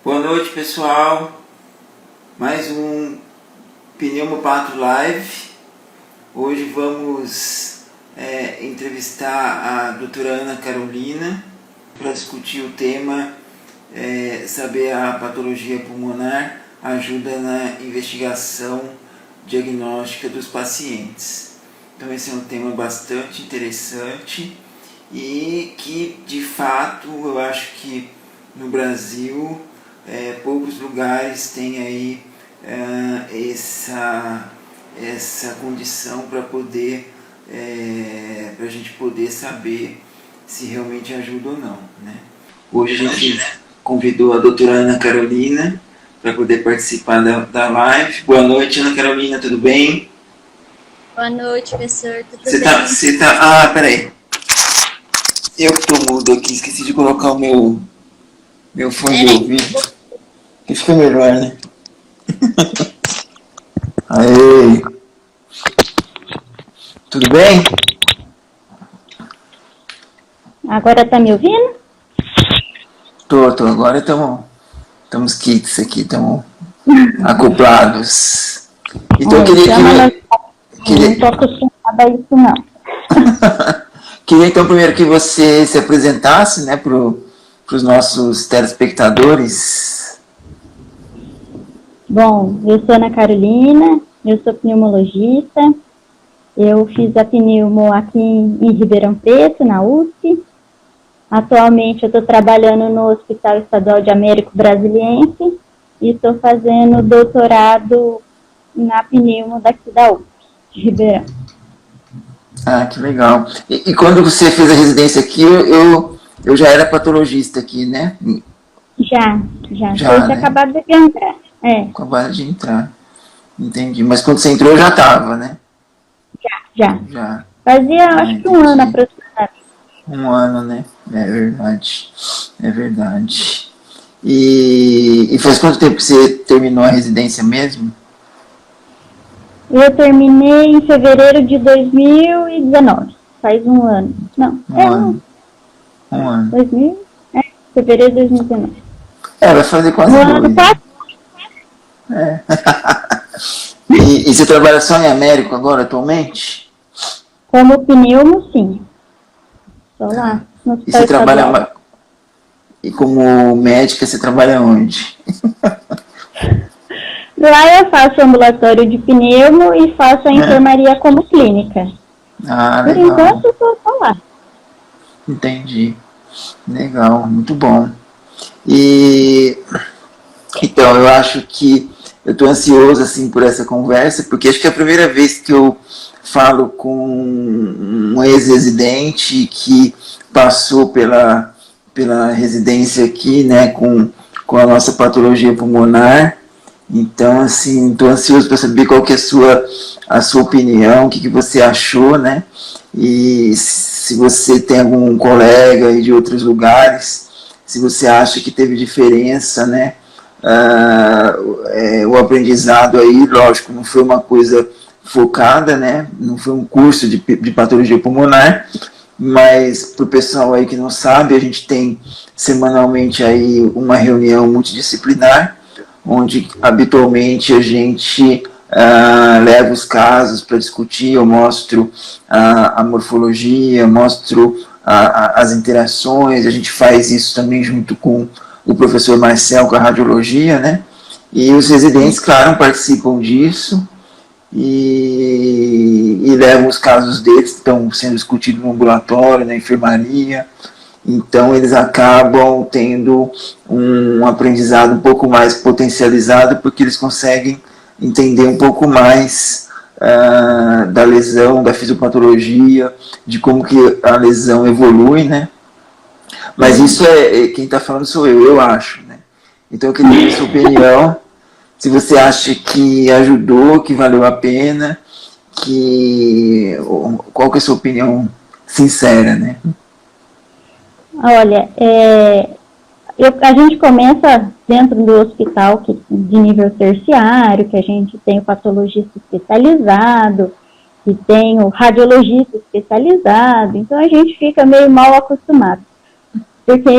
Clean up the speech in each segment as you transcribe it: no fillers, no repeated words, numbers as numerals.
Boa noite, pessoal. Mais um Pneumopato Live. Hoje vamos entrevistar a doutora Ana Carolina para discutir o tema saber a patologia pulmonar ajuda na investigação diagnóstica dos pacientes. Então esse é um tema bastante interessante e que, de fato, eu acho que no Brasil poucos lugares têm aí essa condição para poder para a gente poder saber se realmente ajuda ou não, né? Hoje a gente convidou a doutora Ana Carolina para poder participar da live. Boa noite, Ana Carolina, tudo bem? Boa noite, professor, tudo bem? Peraí. Eu que estou mudo aqui, esqueci de colocar o meu fone de ouvido, que fica melhor, né? Aê! Tudo bem? Agora tá me ouvindo? Tô. Agora estamos kits aqui, estamos acoplados. Então eu queria não tô acostumada a isso, não. Queria então primeiro que você se apresentasse, né, para os nossos telespectadores. Bom, eu sou Ana Carolina, eu sou pneumologista, eu fiz a pneumo aqui em Ribeirão Preto, na USP. Atualmente eu estou trabalhando no Hospital Estadual de Américo Brasiliense e estou fazendo doutorado na pneumo daqui da USP, de Ribeirão. Ah, que legal. E quando você fez a residência aqui, eu já era patologista aqui, né? Já né? Acabado de entrar. Acabado de entrar. Entendi. Mas quando você entrou, já estava, né? Já. Fazia, acho que um ano aproximadamente. Um ano, né? É verdade. E faz quanto tempo que você terminou a residência mesmo? Eu terminei em fevereiro de 2019. Faz um ano. Não, Um ano. Fevereiro de 2019. Vai fazer quase dois. Ano passado. E você trabalha só em Américo agora, atualmente? Como pneumo, sim. Estou lá. E você trabalha... E como médica, você trabalha onde? Lá eu faço ambulatório de pneumo e faço a enfermaria como clínica. Ah, legal. Por enquanto, eu estou lá. Entendi. Legal, muito bom. Então, eu acho que eu estou ansioso assim, por essa conversa, porque acho que é a primeira vez que eu falo com um ex-residente que passou pela residência aqui, né, com a nossa patologia pulmonar. Então, assim, estou ansioso para saber qual que é a sua opinião, o que você achou, né? E se você tem algum colega aí de outros lugares, se você acha que teve diferença, né? O aprendizado aí, lógico, não foi uma coisa focada, né? Não foi um curso de patologia pulmonar, mas para o pessoal aí que não sabe, a gente tem semanalmente aí uma reunião multidisciplinar, onde habitualmente a gente leva os casos para discutir, eu mostro a morfologia, mostro as interações, a gente faz isso também junto com o professor Marcel, com a radiologia, né? E os residentes, claro, participam disso e levam os casos deles, que estão sendo discutidos no ambulatório, na enfermaria. Então, eles acabam tendo um aprendizado um pouco mais potencializado, porque eles conseguem entender um pouco mais da lesão, da fisiopatologia, de como que a lesão evolui, né? Mas isso quem está falando sou eu acho, né? Então, eu queria a sua opinião, se você acha que ajudou, que valeu a pena, qual que é a sua opinião sincera, né? Olha, a gente começa dentro do hospital de nível terciário, que a gente tem o patologista especializado, que tem o radiologista especializado, então a gente fica meio mal acostumado. Porque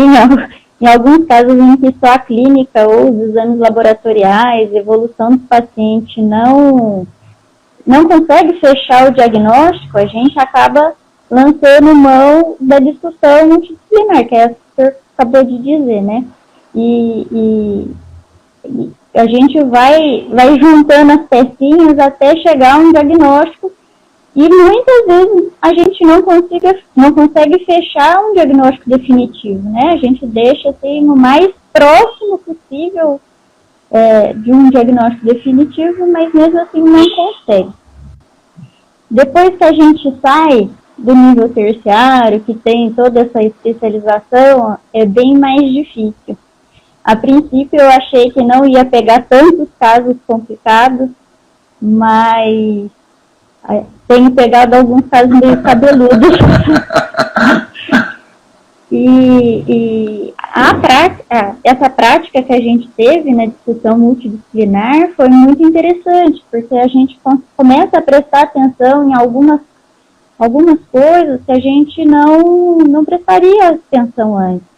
em alguns casos em que só a clínica ou os exames laboratoriais, evolução do paciente não consegue fechar o diagnóstico, a gente acaba lançando mão da discussão multidisciplinar, que é essa que o senhor acabou de dizer, né? E a gente vai juntando as pecinhas até chegar a um diagnóstico e muitas vezes a gente não consegue fechar um diagnóstico definitivo, né? A gente deixa assim o mais próximo possível de um diagnóstico definitivo, mas mesmo assim não consegue. Depois que a gente sai do nível terciário, que tem toda essa especialização, é bem mais difícil. A princípio eu achei que não ia pegar tantos casos complicados, mas tenho pegado alguns casos meio cabeludos. E essa prática que a gente teve na discussão multidisciplinar foi muito interessante, porque a gente começa a prestar atenção em algumas coisas que a gente não prestaria atenção antes.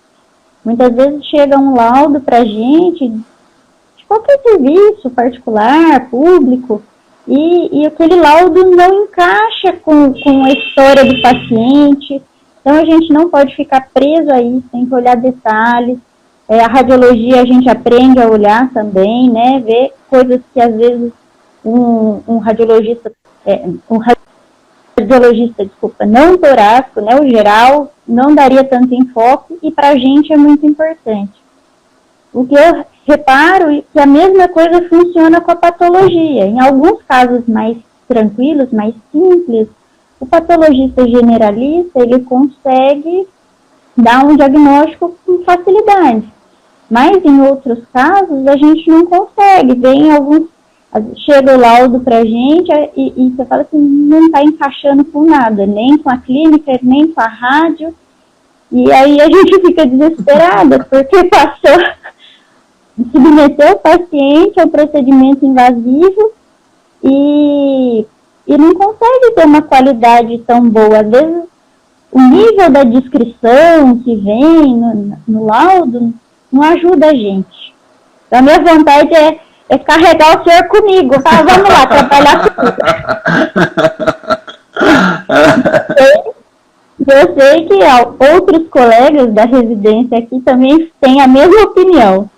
Muitas vezes chega um laudo para a gente, de qualquer serviço particular, público, e aquele laudo não encaixa com a história do paciente. Então a gente não pode ficar preso a isso, tem que olhar detalhes. A radiologia a gente aprende a olhar também, né? Ver coisas que às vezes um radiologista não torácico, né, o geral, não daria tanto enfoque, e para a gente é muito importante. O que eu reparo é que a mesma coisa funciona com a patologia. Em alguns casos mais tranquilos, mais simples, o patologista generalista, ele consegue dar um diagnóstico com facilidade. Mas em outros casos, a gente não consegue. Chega o laudo para a gente e você fala assim, não está encaixando com nada, nem com a clínica, nem com a rádio. E aí a gente fica desesperada, porque submeteu o paciente ao procedimento invasivo e não consegue ter uma qualidade tão boa. Às vezes, o nível da descrição que vem no laudo não ajuda a gente. Então, a minha vontade é carregar o senhor comigo. Vamos lá, trabalhar comigo. Eu sei que outros colegas da residência aqui também têm a mesma opinião.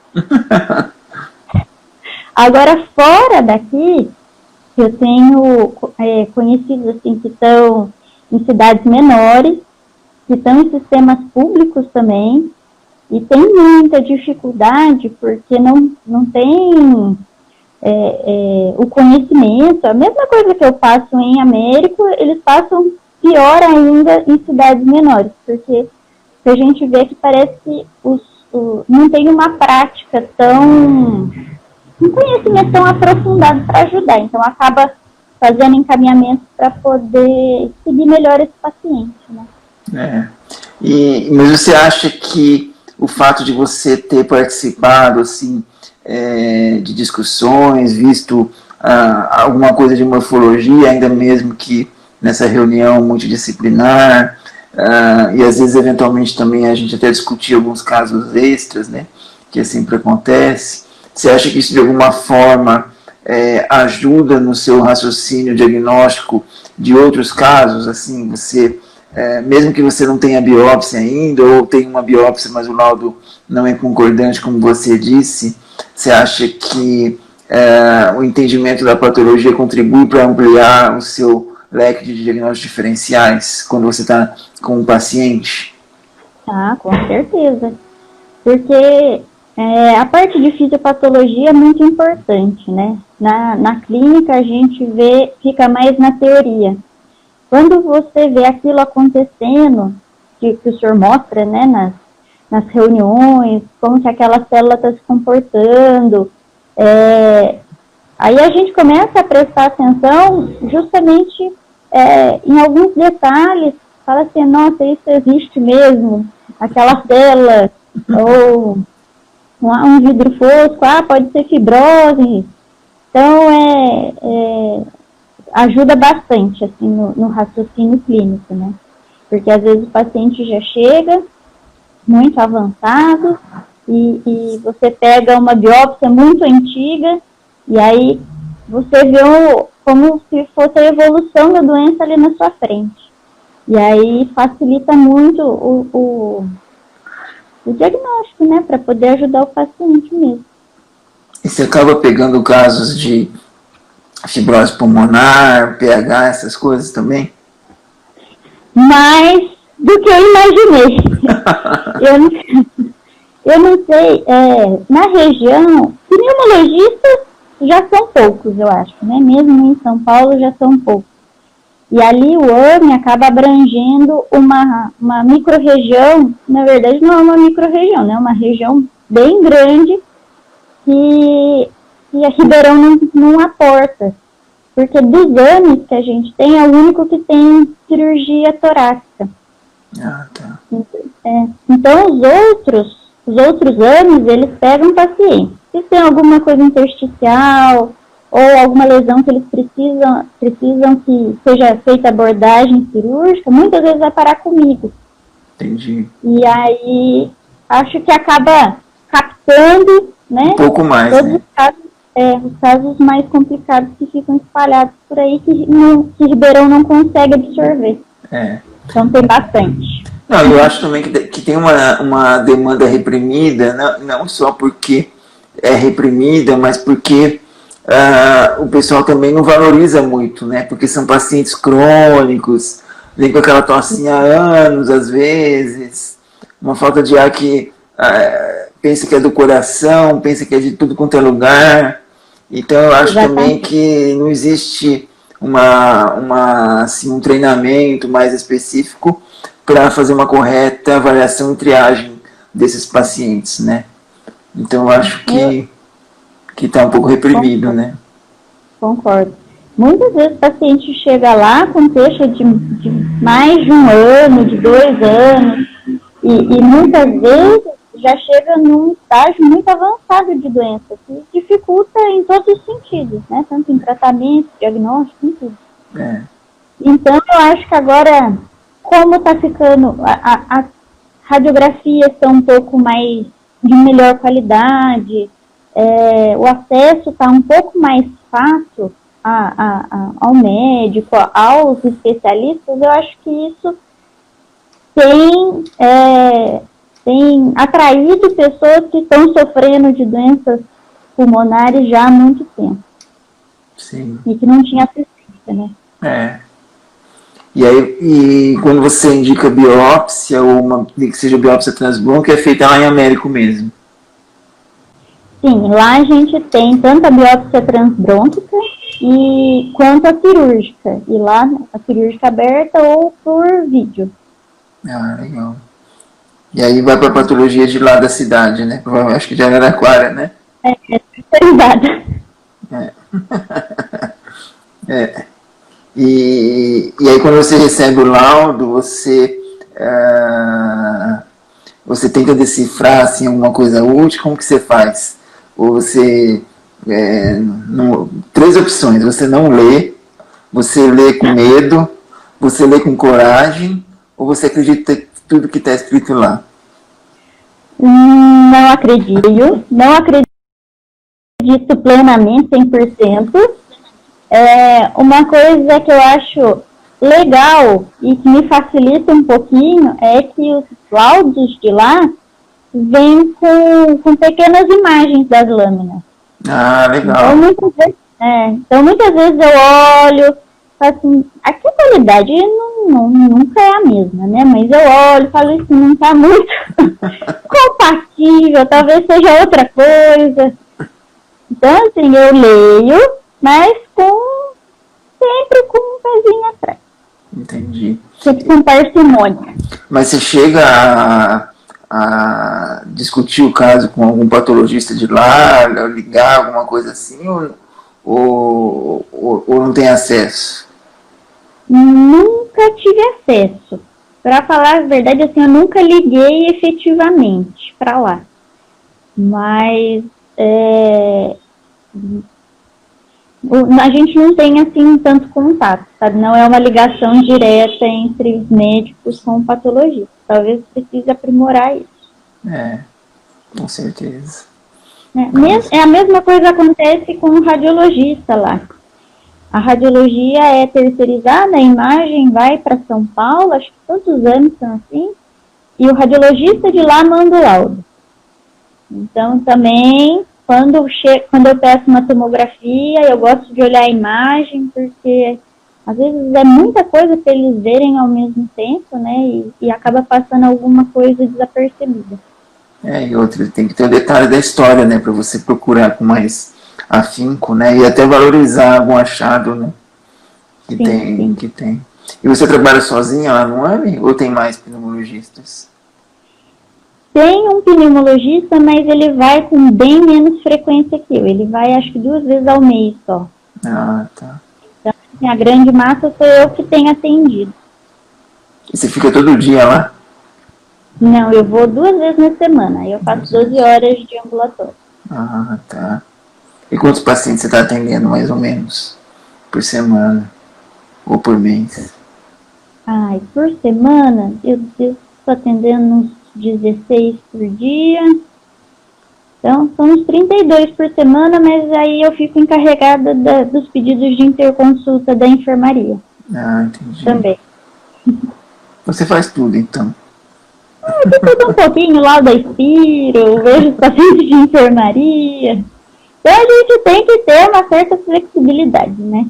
Agora, fora daqui, eu tenho conhecidos assim, que estão em cidades menores, que estão em sistemas públicos também, e tem muita dificuldade porque não tem o conhecimento. A mesma coisa que eu passo em Américo, eles passam pior ainda em cidades menores, porque a gente vê que parece que não tem uma prática um conhecimento tão aprofundado para ajudar, então acaba fazendo encaminhamento para poder seguir melhor esse paciente, né? Mas você acha que o fato de você ter participado assim, de discussões, visto alguma coisa de morfologia, ainda mesmo que nessa reunião multidisciplinar, e às vezes eventualmente também a gente até discutir alguns casos extras, né, que sempre acontece, você acha que isso de alguma forma ajuda no seu raciocínio diagnóstico de outros casos? Assim, você, mesmo que você não tenha biópsia ainda, ou tenha uma biópsia, mas o laudo não é concordante, como você disse, você acha que o entendimento da patologia contribui para ampliar o seu leque de diagnósticos diferenciais quando você está com um paciente? Com certeza. Porque a parte de fisiopatologia é muito importante, né? Na clínica a gente fica mais na teoria. Quando você vê aquilo acontecendo, que o senhor mostra, né, nas reuniões, como que aquela célula está se comportando, aí a gente começa a prestar atenção justamente em alguns detalhes, fala assim, nossa, isso existe mesmo, aquela célula, ou um vidro fosco, pode ser fibrose. Então, ajuda bastante assim, no raciocínio clínico, né? Porque às vezes o paciente já chega muito avançados, e você pega uma biópsia muito antiga, e aí você vê como se fosse a evolução da doença ali na sua frente. E aí facilita muito o diagnóstico, né, para poder ajudar o paciente mesmo. E você acaba pegando casos de fibrose pulmonar, pH, essas coisas também? Mais do que eu imaginei. eu não sei, na região, pneumologistas já são poucos, eu acho, né? Mesmo em São Paulo já são poucos. E ali o AME acaba abrangendo uma micro-região, na verdade não é uma micro-região, né? É uma região bem grande que a Ribeirão não aporta. Porque dos AMEs que a gente tem, é o único que tem cirurgia torácica. Ah, tá. Então os outros AMEs, eles pegam pacientes. Se tem alguma coisa intersticial ou alguma lesão que eles precisam que seja feita abordagem cirúrgica, muitas vezes vai parar comigo. Entendi. E aí, acho que acaba captando, né, um pouco mais, todos né? os casos mais complicados que ficam espalhados por aí, que Ribeirão não consegue absorver. Então tem bastante. Não, eu acho também que tem uma demanda reprimida, não só porque é reprimida, mas porque o pessoal também não valoriza muito, né? Porque são pacientes crônicos, vem com aquela tossinha há anos, às vezes, uma falta de ar que pensa que é do coração, pensa que é de tudo quanto é lugar. Então eu acho também que não existe assim, um treinamento mais específico para fazer uma correta avaliação e triagem desses pacientes, né? Então eu acho que está um pouco reprimido, né? Concordo. Muitas vezes o paciente chega lá com queixa de mais de 1 ano, de 2 anos, e muitas vezes já chega num estágio muito avançado de doença, que dificulta em todos os sentidos, né? Tanto em tratamento, diagnóstico, em tudo. Então, eu acho que agora, como está ficando, as radiografias estão um pouco mais de melhor qualidade, o acesso está um pouco mais fácil ao médico, aos especialistas, eu acho que isso tem atraído pessoas que estão sofrendo de doenças pulmonares já há muito tempo. Sim. E que não tinha assistência, né? E quando você indica biópsia, ou que seja biópsia transbronco, é feita lá em Américo mesmo? Sim, lá a gente tem tanto a biópsia transbrônquica quanto a cirúrgica. E lá a cirúrgica aberta ou por vídeo. Ah, legal. E aí vai para a patologia de lá da cidade, né? Acho que de Araraquara, né? Especializada. E aí quando você recebe o laudo, você tenta decifrar assim, alguma coisa útil, como que você faz? Ou você... 3 opções: você não lê, você lê com medo, você lê com coragem, ou você acredita em tudo que está escrito lá? Não acredito plenamente, 100%. Uma coisa que eu acho legal e que me facilita um pouquinho é que os laudos de lá vêm com pequenas imagens das lâminas. Ah, legal. Então muitas vezes eu olho, assim, aqui a qualidade nunca é a mesma, né? Mas eu olho e falo assim, não está muito compatível, talvez seja outra coisa. Então, assim, eu leio, mas sempre com um pezinho atrás. Entendi. Sempre com parcimônia. Mas você chega a discutir o caso com algum patologista de lá, ligar, alguma coisa assim, ou não tem acesso? Nunca tive acesso. Para falar a verdade, assim, eu nunca liguei efetivamente para lá. Mas a gente não tem, assim, tanto contato, sabe? Não é uma ligação direta entre os médicos com o patologista. Talvez precise aprimorar isso. É, com certeza. É a mesma coisa que acontece com o radiologista lá. A radiologia é terceirizada, a imagem vai para São Paulo, acho que todos os anos são assim, e o radiologista de lá manda o laudo. Então, também, quando eu peço uma tomografia, eu gosto de olhar a imagem, porque às vezes é muita coisa para eles verem ao mesmo tempo, né, e acaba passando alguma coisa desapercebida. E outro, tem que ter o detalhe da história, né, para você procurar com mais afinco, né, e até valorizar algum achado, né, que tem. E você trabalha sozinha lá no AME ou tem mais pneumologistas? Tem um pneumologista, mas ele vai com bem menos frequência que eu. Ele vai, acho que 2 vezes ao mês só. Ah, tá. Então, assim, a grande massa sou eu que tenho atendido. E você fica todo dia lá? Não, eu vou 2 vezes na semana. Eu faço 12 horas de ambulatório. Ah, tá. E quantos pacientes você está atendendo, mais ou menos, por semana ou por mês? Ai, por semana, eu estou atendendo uns 16 por dia. Então, são uns 32 por semana, mas aí eu fico encarregada dos pedidos de interconsulta da enfermaria. Ah, entendi. Também. Você faz tudo, então? Eu tudo um pouquinho lá da Espiro, vejo os pacientes de enfermaria. Então, a gente tem que ter uma certa flexibilidade, né?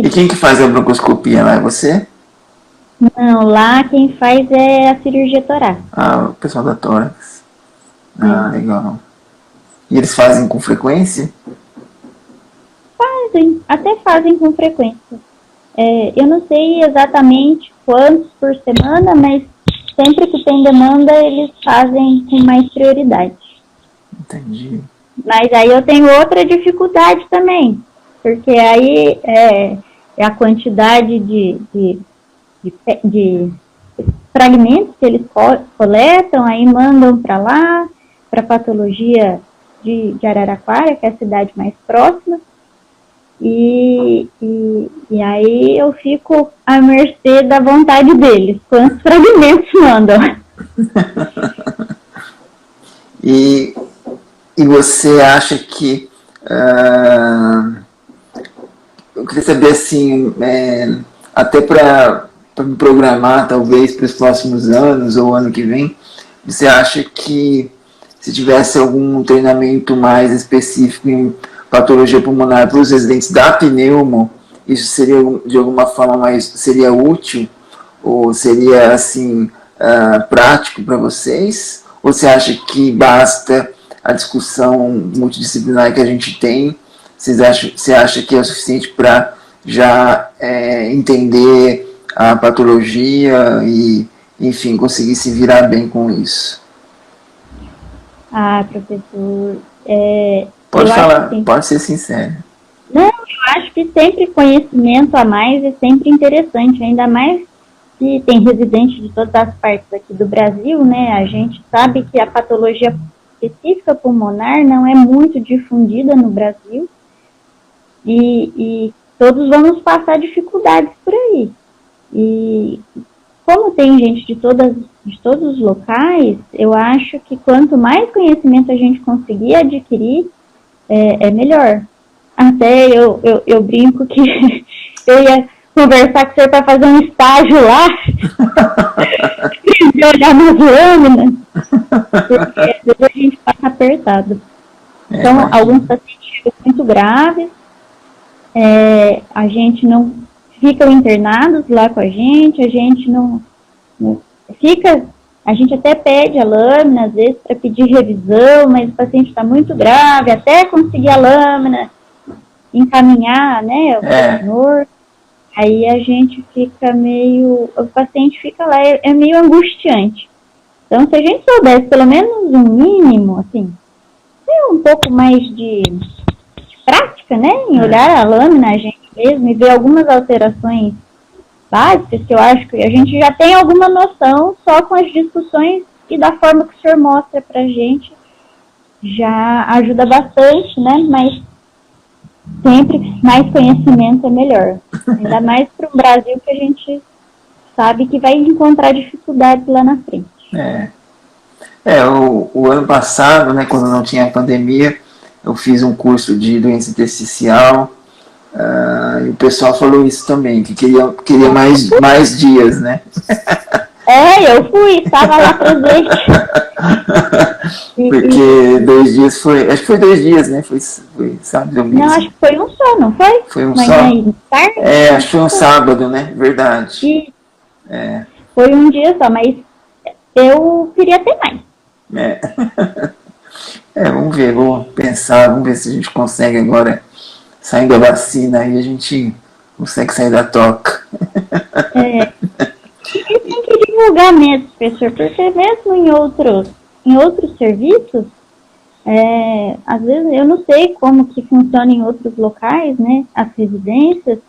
E quem que faz a broncoscopia lá? É você? Não, lá quem faz é a cirurgia torácica. Ah, o pessoal da tórax. Ah, legal. E eles fazem com frequência? Fazem, até fazem com frequência. Eu não sei exatamente quantos por semana, mas sempre que tem demanda, eles fazem com mais prioridade. Entendi. Mas aí eu tenho outra dificuldade também, porque aí é a quantidade de fragmentos que eles coletam, aí mandam para lá, para a patologia de Araraquara, que é a cidade mais próxima, e aí eu fico à mercê da vontade deles, quantos fragmentos mandam. E você acha que... eu queria saber, assim, até para me programar, talvez, para os próximos anos ou ano que vem, você acha que se tivesse algum treinamento mais específico em patologia pulmonar para os residentes da pneumo, isso seria, de alguma forma, seria útil? Ou seria, assim, prático para vocês? Ou você acha que basta a discussão multidisciplinar que a gente tem? Você acha que é o suficiente para já entender a patologia e, enfim, conseguir se virar bem com isso? Ah, professor, pode falar, assim, pode ser sincero. Não, eu acho que sempre conhecimento a mais é sempre interessante, ainda mais que tem residentes de todas as partes aqui do Brasil, né? A gente sabe que a patologia específica pulmonar não é muito difundida no Brasil e todos vamos passar dificuldades por aí. E como tem gente de todos os locais, eu acho que quanto mais conhecimento a gente conseguir adquirir, é melhor. Até eu brinco que eu ia conversar com você para fazer um estágio lá, de olhar nas lâminas, porque às vezes a gente passa apertado. Então, alguns pacientes chegam muito graves, a gente não ficam internados lá com a gente não fica, a gente até pede a lâmina, às vezes, para pedir revisão, mas o paciente está muito grave, até conseguir a lâmina, encaminhar, né, o senhor, aí a gente fica o paciente fica lá, é meio angustiante. Então, se a gente soubesse pelo menos um mínimo, assim, ter um pouco mais de prática, né, em olhar a lâmina a gente mesmo e ver algumas alterações básicas, que eu acho que a gente já tem alguma noção só com as discussões e da forma que o senhor mostra pra gente, já ajuda bastante, né, mas sempre mais conhecimento é melhor. Ainda mais para o Brasil, que a gente sabe que vai encontrar dificuldades lá na frente. O ano passado, né, quando não tinha pandemia, eu fiz um curso de doença intersticial, e o pessoal falou isso também, que queria mais dias, né? Eu fui, estava lá presente. Porque 2 dias foi. Acho que foi 2 dias, né? Foi sábado e domingo. Não, acho que foi um só, não foi? Foi um Manhã só? e tarde? Acho que foi um sábado, né? Verdade. Foi um dia só, mas eu queria ter mais. Vamos ver, vou pensar, vamos ver se a gente consegue agora, saindo da vacina, aí a gente consegue sair da toca. E tem que divulgar mesmo, professor, porque mesmo em outros serviços, às vezes eu não sei como que funciona em outros locais, né, as residências,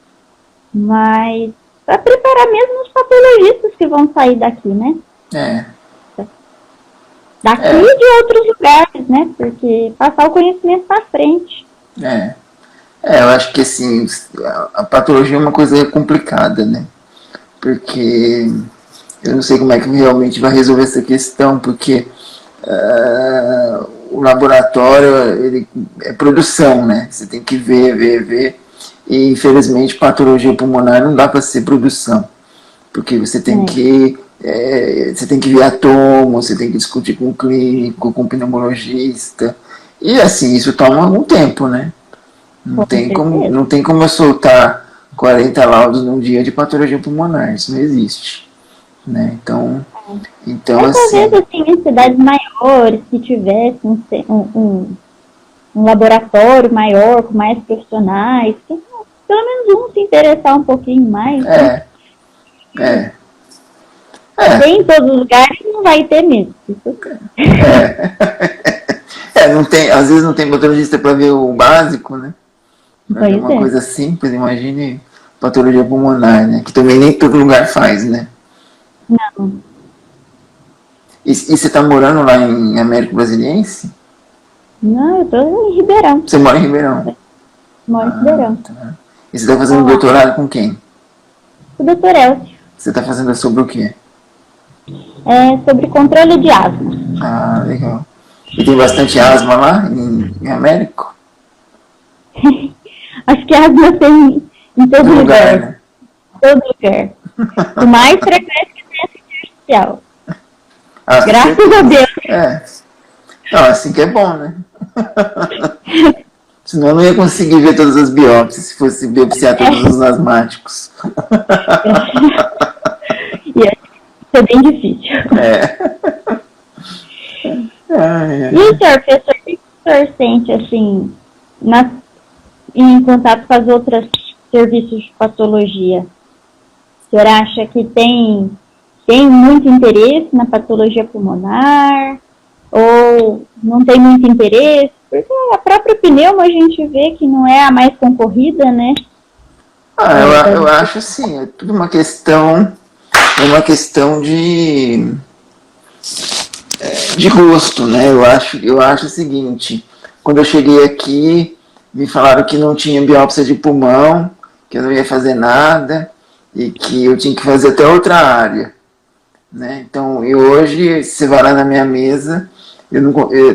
mas para preparar mesmo os patologistas que vão sair daqui, né? Daqui e de outros lugares, né? Porque passar o conhecimento para frente. Eu acho que assim, a patologia é uma coisa complicada, né? Porque eu não sei como é que realmente vai resolver essa questão, porque o laboratório ele é produção, né? Você tem que ver, e infelizmente patologia pulmonar não dá para ser produção, porque você tem que ver átomo, você tem que discutir com o clínico, com o pneumologista, e assim, isso toma algum tempo, né? Não tem como eu soltar 40 laudos num dia de patologia pulmonar, isso não existe, né? Então assim, talvez assim, em cidades maiores, se tivesse um laboratório maior, com mais profissionais, que, pelo menos um se interessar um pouquinho mais. Tem em todos os lugares, não vai ter mesmo. Não tem, às vezes não tem patologista para ver o básico, né? Uma coisa simples, imagine patologia pulmonar, né? Que também nem todo lugar faz, né? Não. E você está morando lá em Américo Brasiliense? Não, eu estou em Ribeirão. Você mora em Ribeirão? Moro em Ribeirão. Tá. E você está fazendo doutorado com quem? O doutor Elcio. Você está fazendo sobre o quê? Sobre controle de asma. Ah, legal. E tem bastante asma lá em Américo? Acho que asma tem em todo lugar. Né? Todo lugar. O mais frequente que tem é artificial. Graças a Deus. Não, assim que é bom, né? Senão eu não ia conseguir ver todas as biópsias se fosse biopsiar todos os asmáticos. Isso é bem difícil. E, senhor professor, o que o senhor sente, assim, em contato com as outras serviços de patologia? O senhor acha que tem muito interesse na patologia pulmonar? Ou não tem muito interesse? Porque a própria pneuma a gente vê que não é a mais concorrida, né? Eu acho assim, é tudo uma questão de gosto, né? Eu acho o seguinte, quando eu cheguei aqui, me falaram que não tinha biópsia de pulmão, que eu não ia fazer nada, e que eu tinha que fazer até outra área, né? Então, e hoje, você vai lá na minha mesa,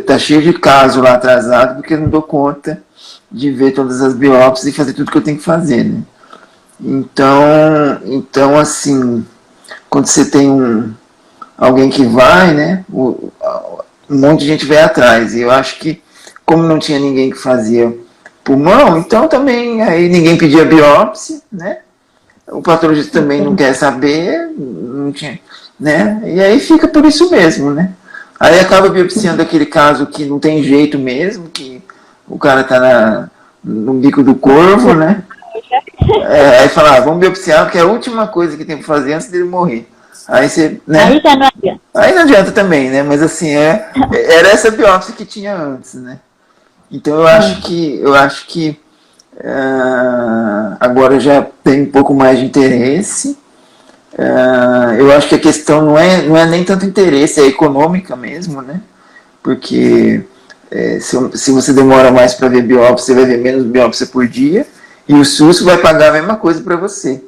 tá cheio de caso lá atrasado, porque eu não dou conta de ver todas as biópsias e fazer tudo que eu tenho que fazer, né? Então assim, quando você tem alguém que vai, né, um monte de gente vai atrás, e eu acho que, como não tinha ninguém que fazia pulmão, então também aí ninguém pedia biópsia, né, o patologista também não quer saber, não tinha, né, e aí fica por isso mesmo, né. Aí acaba biopsiando aquele caso que não tem jeito mesmo, que o cara tá no bico do corvo, né? Aí fala, vamos biopsiar, porque é a última coisa que tem que fazer antes dele morrer. Aí você, né? Aí já não adianta. Aí não adianta também, né? Mas assim, era essa biópsia que tinha antes, né? Então eu acho que agora já tem um pouco mais de interesse. Eu acho que a questão não é nem tanto interesse, é econômica mesmo, né? Porque se você demora mais para ver biópsia, você vai ver menos biópsia por dia, e o SUS vai pagar a mesma coisa para você,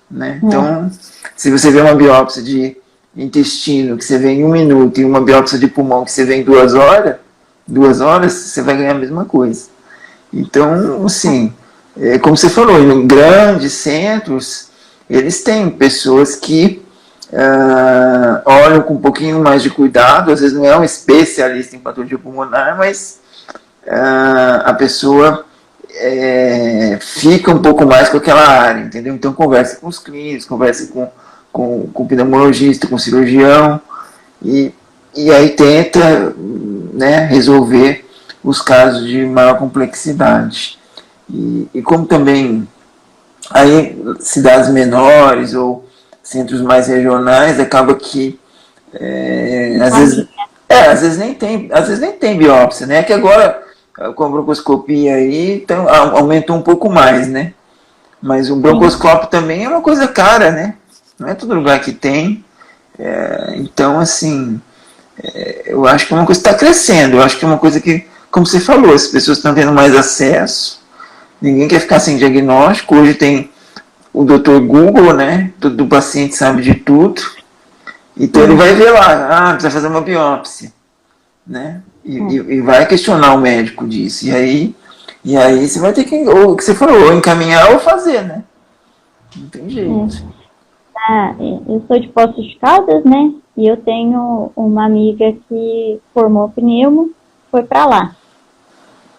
né? Então, se você vê uma biópsia de intestino que você vê em 1 minuto e uma biópsia de pulmão que você vê em 2 horas, você vai ganhar a mesma coisa. Então, assim, como você falou, em grandes centros, eles têm pessoas que olham com um pouquinho mais de cuidado, às vezes não é um especialista em patologia pulmonar, mas a pessoa fica um pouco mais com aquela área, entendeu? Então conversa com os clínicos, conversa com o pneumologista, com o cirurgião, e aí tenta, né, resolver os casos de maior complexidade. E como também aí cidades menores ou centros mais regionais, acaba que às vezes nem tem biópsia, né? Que agora com a broncoscopia aí então, aumentou um pouco mais, né? Mas o broncoscópio também é uma coisa cara, né? Não é todo lugar que tem. Então, assim, eu acho que é uma coisa que está crescendo. Eu acho que é uma coisa que, como você falou, as pessoas estão tendo mais acesso. Ninguém quer ficar sem diagnóstico. Hoje tem o Dr. Google, né? Todo paciente sabe de tudo. Então ele vai ver lá, precisa fazer uma biópsia, né? E vai questionar o médico disso. E aí você vai ter que, ou o que você falou, ou encaminhar ou fazer, né? Não tem jeito. Eu sou de Poços de Caldas, né? E eu tenho uma amiga que formou pneumo, foi para lá.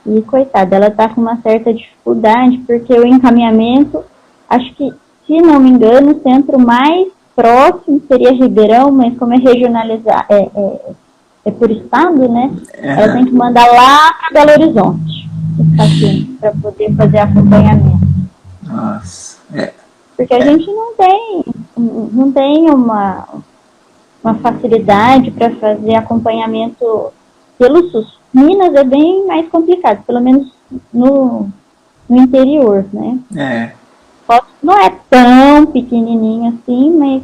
E coitada, ela tá com uma certa dificuldade, porque o encaminhamento, acho que, se não me engano, o centro mais próximo seria Ribeirão, mas como é regionalizado, é por estado, né? Ela tem que mandar lá para Belo Horizonte, para poder fazer acompanhamento. Nossa, Porque a gente não tem uma facilidade para fazer acompanhamento pelo SUS. Minas é bem mais complicado, pelo menos no interior, né? Não é tão pequenininho assim,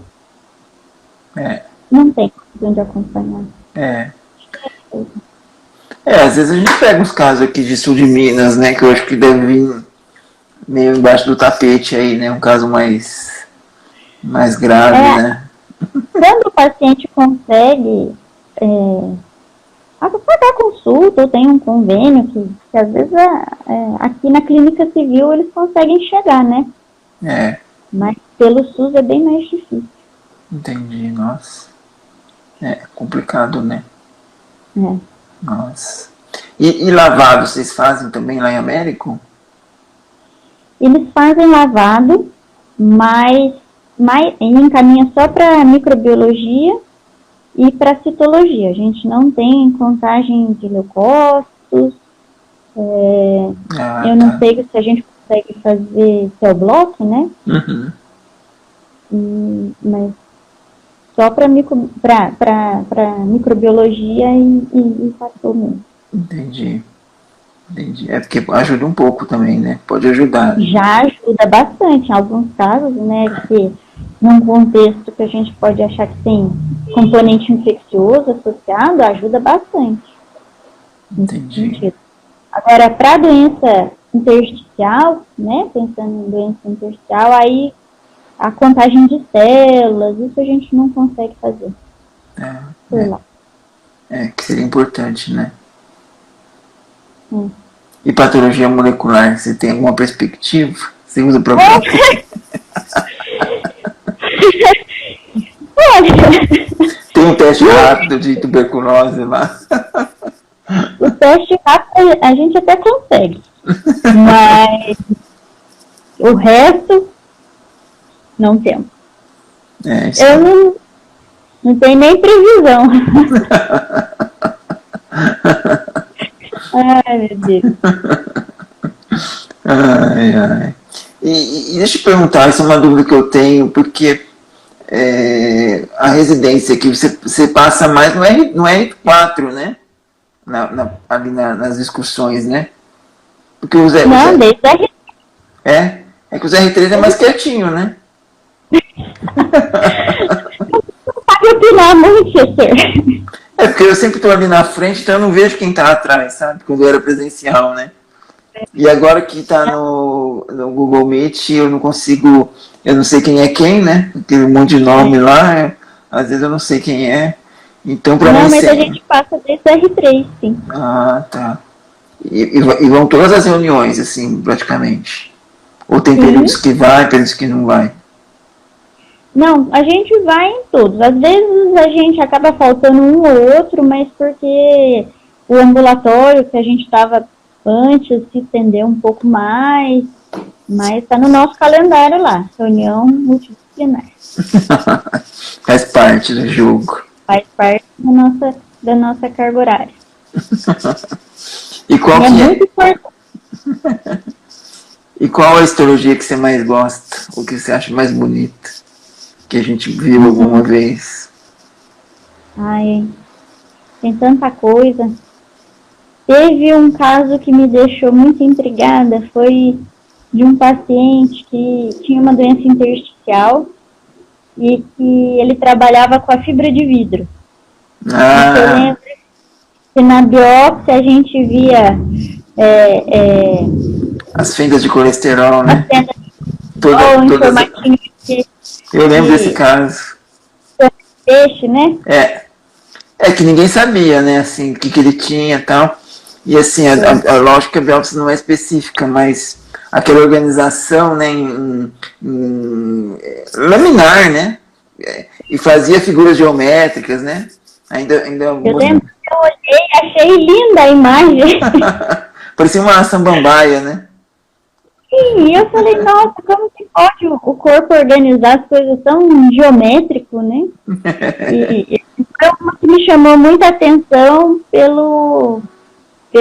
mas não tem onde acompanhar. Às vezes a gente pega uns casos aqui de sul de Minas, né, que eu acho que deve vir meio embaixo do tapete aí, né, um caso mais grave, né? Quando o paciente consegue pagar consulta, ou tem um convênio que às vezes aqui na clínica civil eles conseguem chegar, né? Mas pelo SUS é bem mais difícil. Entendi, nossa. Complicado, né? Nossa. E lavado, vocês fazem também lá em Américo? Eles fazem lavado, mas encaminha só para microbiologia e para citologia. A gente não tem contagem de leucócitos. Eu não sei se a gente consegue fazer cell block, né? Mas só para microbiologia e fator mesmo. Entendi. É porque ajuda um pouco também, né? Pode ajudar. Já ajuda bastante em alguns casos, né? Que num contexto que a gente pode achar que tem componente infeccioso associado, ajuda bastante. Entendi. Agora, para doença intersticial, né? Pensando em doença intersticial, aí a contagem de células, isso a gente não consegue fazer. Que seria importante, né? E patologia molecular, você tem alguma perspectiva? Você usa para Tem um teste rápido de tuberculose lá? O teste rápido a gente até consegue, mas o resto não temos. Eu não tenho nem previsão. Ai, meu Deus. E deixa eu perguntar, essa é uma dúvida que eu tenho, porque a residência aqui, você passa mais no R4, né? Ali nas discussões, né? Porque o Zé... Não, desde R3. É que o R3 é mais quietinho, né? Não sabe opinar muito, Chester. Porque eu sempre estou ali na frente, então eu não vejo quem está atrás, sabe? Quando era presencial, né? E agora que está no Google Meet, eu não consigo... Eu não sei quem é quem, né? Tem um monte de nome lá. às vezes eu não sei quem é. Então, para Não, mim mas a sempre... gente passa desde o R3, sim. Ah, tá. E vão todas as reuniões, assim, praticamente? Ou tem Sim. períodos que vai, períodos que não vai? Não, a gente vai em todos. Às vezes a gente acaba faltando um ou outro, mas porque o ambulatório que a gente estava antes se estendeu um pouco mais, mas está no nosso calendário lá, reunião multidisciplinar. Faz parte do jogo. Faz parte da nossa carga horária. E qual E é que muito importante. E qual a histologia que você mais gosta? Ou que você acha mais bonita? Que a gente viu alguma vez? Ai, tem tanta coisa. Teve um caso que me deixou muito intrigada, foi de um paciente que tinha uma doença intersticial e que ele trabalhava com a fibra de vidro. Eu lembro que na biópsia a gente via as fendas de colesterol, né? as fendas de formatinho eu lembro desse caso. Peixe, né? É que ninguém sabia, né, assim, o que ele tinha e tal. E assim, lógico que a biópsia não é específica, mas aquela organização, né, laminar, né? E fazia figuras geométricas, né? Eu lembro que eu olhei, achei linda a imagem. Parecia uma samambaia, né? Sim, e eu falei, nossa, como que pode o corpo organizar as coisas tão geométrico, né? E foi uma que me chamou muita atenção pelo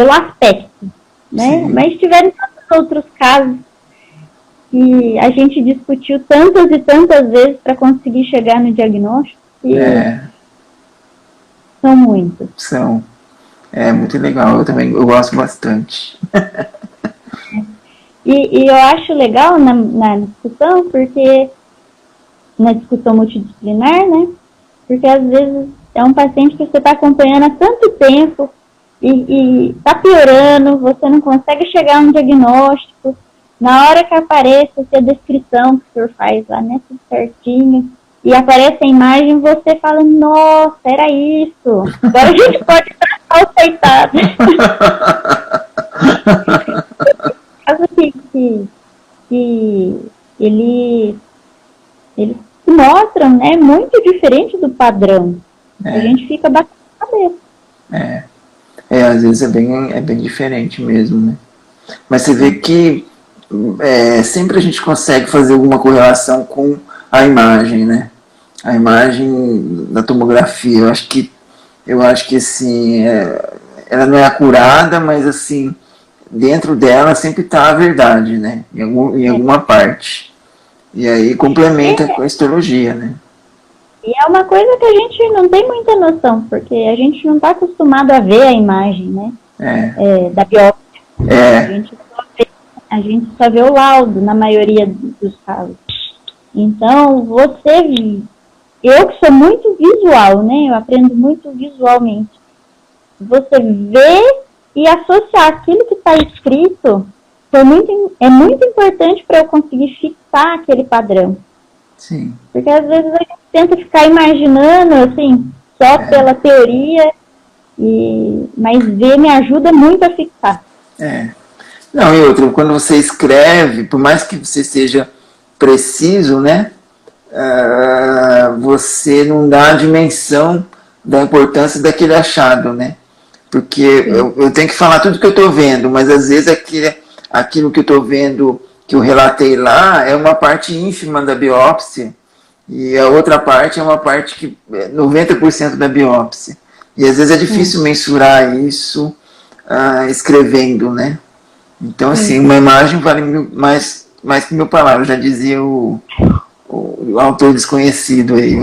aspecto, né? Sim. Mas tiveram tantos outros casos que a gente discutiu tantas e tantas vezes para conseguir chegar no diagnóstico que são muitos. São. É muito legal, eu gosto bastante. E eu acho legal na discussão, porque na discussão multidisciplinar, né? Porque às vezes é um paciente que você está acompanhando há tanto tempo e está piorando, você não consegue chegar a um diagnóstico. Na hora que aparece a descrição que o senhor faz lá, né, tudo certinho, e aparece a imagem, você fala, nossa, era isso. Agora a gente pode estar aceitado. Caso que eles mostram, né, muito diferente do padrão. A gente fica batendo a cabeça. Às vezes é bem diferente mesmo, né? Mas você vê que sempre a gente consegue fazer alguma correlação com a imagem, né? A imagem da tomografia. Eu acho que assim, ela não é acurada, mas assim, dentro dela sempre está a verdade, né? Em alguma parte. E aí complementa com a histologia, né? E é uma coisa que a gente não tem muita noção, porque a gente não está acostumado a ver a imagem, né? Da biópsia. A gente só vê o laudo, na maioria dos casos. Então, eu que sou muito visual, né? Eu aprendo muito visualmente. Você vê e associar aquilo que está escrito é muito importante para eu conseguir fixar aquele padrão. Sim. Porque às vezes a gente tenta ficar imaginando, assim, só pela teoria, mas ver me ajuda muito a fixar. Não, e outra, quando você escreve, por mais que você seja preciso, né, você não dá a dimensão da importância daquele achado, né? Porque eu tenho que falar tudo que eu estou vendo, mas às vezes aquilo que eu estou vendo, que eu relatei lá, é uma parte ínfima da biópsia, e a outra parte é uma parte que é 90% da biópsia. E às vezes é difícil mensurar isso escrevendo, né? Então, assim, uma imagem vale mais que 1000 palavras, já dizia o autor desconhecido aí,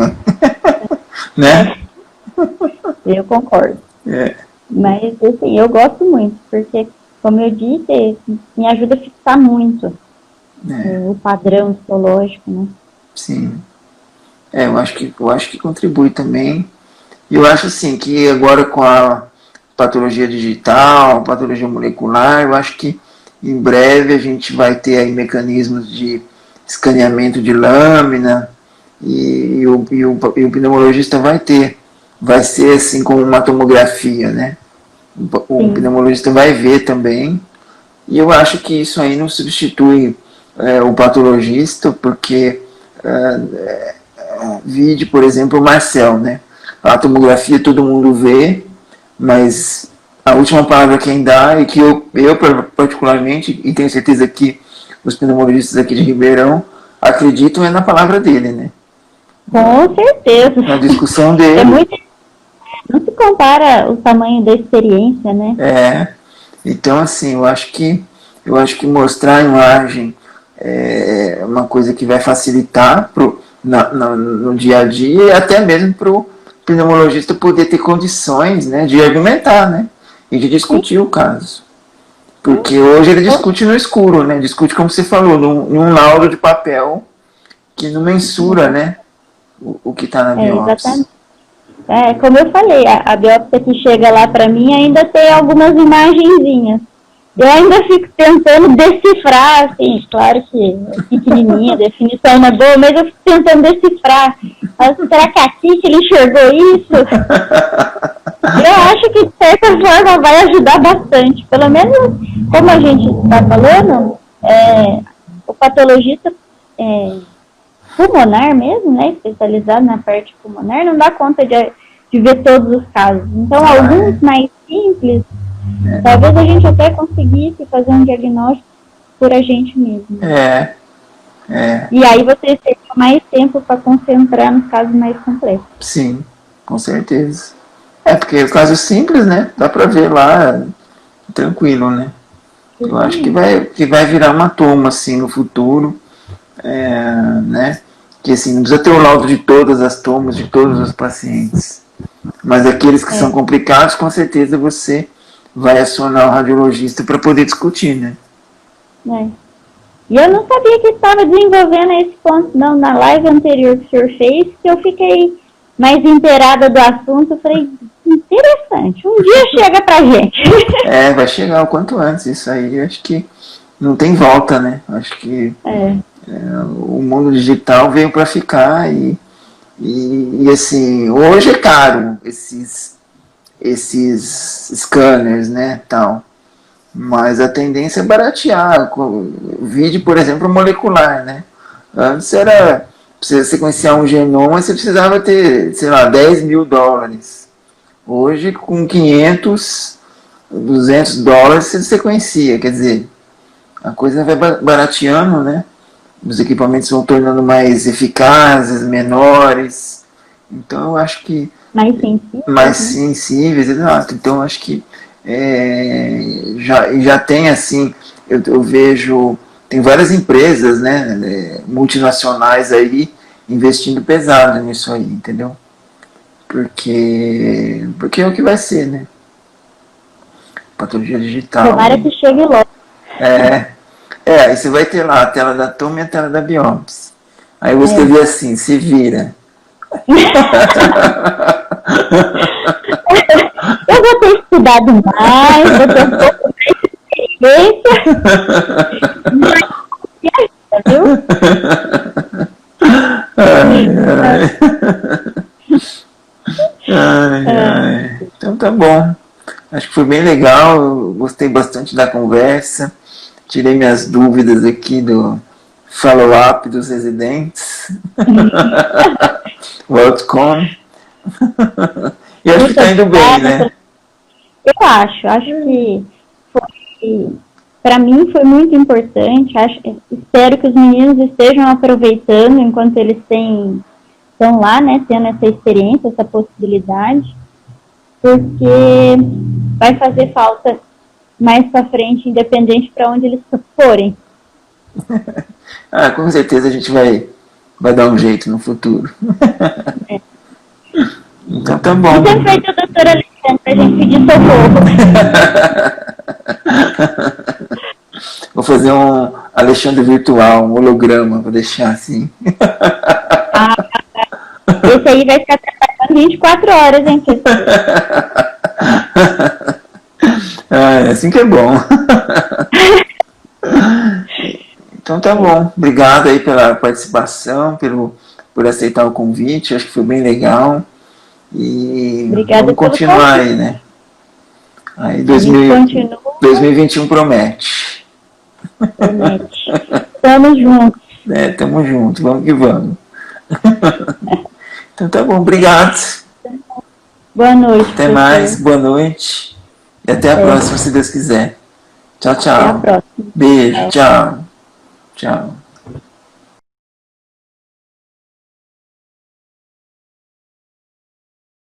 né? Eu concordo. Mas, assim, eu gosto muito, porque, como eu disse, me ajuda a fixar muito o padrão histológico, né? Sim. Eu acho que contribui também. E eu acho, assim, que agora com a patologia digital, patologia molecular, eu acho que em breve a gente vai ter aí mecanismos de escaneamento de lâmina e o pneumologista vai ser assim como uma tomografia, né? O pneumologista vai ver também, e eu acho que isso aí não substitui o patologista, porque vide, por exemplo, o Marcel, né? A tomografia todo mundo vê, mas a última palavra quem dá, e que eu particularmente, e tenho certeza que os pneumologistas aqui de Ribeirão acreditam, é na palavra dele, né? Com certeza. Na discussão dele. Não se compara o tamanho da experiência, né? Então assim, eu acho que mostrar a imagem é uma coisa que vai facilitar no dia a dia, e até mesmo para o pneumologista poder ter condições, né, de argumentar, né, e de discutir o caso. Porque hoje ele discute no escuro, né, discute, como você falou, num laudo de papel que não mensura, né, o que está na biópsia. Exatamente. Como eu falei, a biópsia que chega lá para mim ainda tem algumas imagenzinhas. Eu ainda fico tentando decifrar, assim, claro que é pequenininha, a definição não é boa, mas eu fico tentando decifrar. Será que aqui que ele enxergou isso? Eu acho que, de certa forma, vai ajudar bastante. Pelo menos, como a gente está falando, o patologista pulmonar mesmo, né, especializado na parte pulmonar, não dá conta de ver todos os casos. Então, alguns mais simples, talvez a gente até conseguisse fazer um diagnóstico por a gente mesmo. E aí você teria mais tempo para concentrar nos casos mais complexos. Sim, com certeza. Porque o caso simples, né, dá para ver lá tranquilo, né. Eu acho que vai virar uma toma, assim, no futuro, né, que assim, não precisa ter o laudo de todas as tomas, de todos os pacientes. Mas aqueles que são complicados, com certeza você vai acionar o radiologista para poder discutir, né? E eu não sabia que estava desenvolvendo esse ponto, não. Na live anterior que o senhor fez, que eu fiquei mais inteirada do assunto, eu falei, interessante, um dia chega pra gente. Vai chegar o quanto antes, isso aí, eu acho que não tem volta, né? Acho que o mundo digital veio para ficar e assim, hoje é caro esses scanners, né, tal. Mas a tendência é baratear. Vídeo, por exemplo, molecular, né? Antes era, para você sequenciar um genoma, você precisava ter, sei lá, $10.000. Hoje, com 500, $200, você sequencia. Quer dizer, a coisa vai barateando, né? Os equipamentos vão tornando mais eficazes, menores. Então, eu acho que... Mais sensíveis, exato. Então, eu acho que já tem, assim, eu vejo, tem várias empresas, né, multinacionais aí, investindo pesado nisso aí, entendeu? Porque é o que vai ser, né? Patologia digital. Tomara que chegue logo. Aí você vai ter lá a tela da toma e a tela da biópsia. Aí você vê assim, se vira. Eu vou ter estudado mais, vou ter um pouco mais de experiência. Viu? Então tá bom. Acho que foi bem legal, eu gostei bastante da conversa. Tirei minhas dúvidas aqui do follow-up dos residentes. O outcome. E acho que está indo bem, né? Eu acho que para mim foi muito importante. Espero que os meninos estejam aproveitando enquanto eles estão lá, né, tendo essa experiência, essa possibilidade, porque vai fazer falta mais para frente, independente para onde eles forem. Com certeza a gente vai dar um jeito no futuro. Então tá bom. Você feito a doutora Alexandre pra gente pedir socorro. Vou fazer um Alexandre virtual, um holograma, vou deixar assim. Esse aí vai ficar trabalhando 24 horas, hein, assim que é bom. Então tá bom. Obrigado aí pela participação, por aceitar o convite, acho que foi bem legal. E Obrigada vamos continuar aí, né? Aí 2021 promete. Promete. Tamo juntos. Tamo junto, vamos que vamos. Então tá bom, obrigado. Boa noite. Até professor. mais, boa noite. E até a próxima, se Deus quiser. Tchau, tchau. Até a próxima. Beijo, tchau. Tchau.